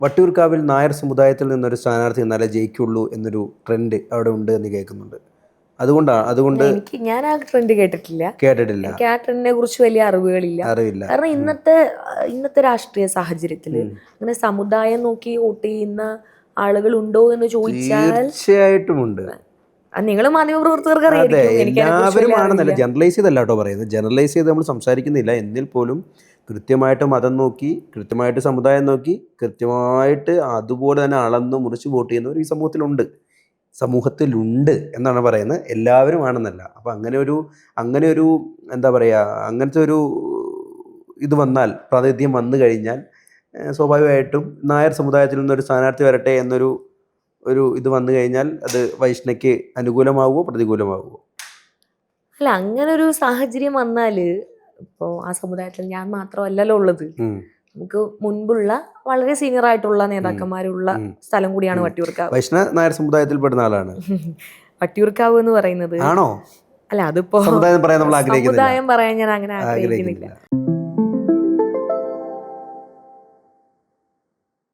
വട്ടിയൂർക്കാവിൽ നായർ സമുദായത്തിൽ നിന്നൊരു സ്ഥാനാർത്ഥി എന്നാലേ ജയിക്കുള്ളൂ എന്നൊരു ട്രെൻഡ് അവിടെ ഉണ്ട് എന്ന് കേൾക്കുന്നുണ്ട്. അതുകൊണ്ട് ഞാൻ ആ ട്രെൻഡ് കേട്ടിട്ടില്ല. എനിക്ക് ആ ട്രെൻഡിനെ കുറിച്ച് വലിയ അറിവില്ല. കാരണം ഇന്നത്തെ രാഷ്ട്രീയ സാഹചര്യത്തില് അങ്ങനെ സമുദായം നോക്കി വോട്ട് ചെയ്യുന്ന ആളുകൾ ഉണ്ടോ എന്ന് ചോദിച്ചാൽ തീർച്ചയായിട്ടും ഉണ്ട്. നിങ്ങൾ മാധ്യമപ്രവർത്തകർക്ക് എല്ലാവരും ആണെന്നല്ല, ജനറലൈസ് ചെയ്തല്ല കേട്ടോ പറയുന്നത്. ജനറലൈസ് ചെയ്ത് നമ്മൾ സംസാരിക്കുന്നില്ല. എന്നിൽ പോലും കൃത്യമായിട്ട് മതം നോക്കി, കൃത്യമായിട്ട് സമുദായം നോക്കി, കൃത്യമായിട്ട് അതുപോലെ തന്നെ അളന്ന് മുറിച്ച് വോട്ട് ചെയ്യുന്നവർ ഈ സമൂഹത്തിലുണ്ട് എന്നാണ് പറയുന്നത്. എല്ലാവരും ആണെന്നല്ല. അപ്പം അങ്ങനെ ഒരു എന്താ പറയുക, അങ്ങനത്തെ ഒരു ഇത് വന്നാൽ, പ്രാതിനിധ്യം വന്നു കഴിഞ്ഞാൽ സ്വാഭാവികമായിട്ടും നായർ സമുദായത്തിൽ നിന്നൊരു സ്ഥാനാർത്ഥി വരട്ടെ എന്നൊരു ഇത് വന്നു കഴിഞ്ഞാൽ അത് വൈഷ്ണയ്ക്ക് അനുകൂലമാവുമോ പ്രതികൂലമാവുമോ? അല്ല, അങ്ങനെ ഒരു സാഹചര്യം വന്നാല് ഇപ്പോൾ ആ സമുദായത്തിൽ ഞാൻ മാത്രമല്ലല്ലോ ഉള്ളത്. നമുക്ക് മുൻപുള്ള വളരെ സീനിയർ ആയിട്ടുള്ള നേതാക്കന്മാരുള്ള സ്ഥലം കൂടിയാണ് വട്ടിയൂർക്കാവ്. വൈഷ്ണ നായർ സമുദായത്തിൽ പെടുന്ന ആളാണ് വട്ടിയൂർക്കാവ് എന്ന് പറയുന്നത്. ആണോ? അല്ല, അതിപ്പോ സമുദായം പറയാൻ ഞാൻ അങ്ങനെ ആഗ്രഹിക്കുന്നില്ല.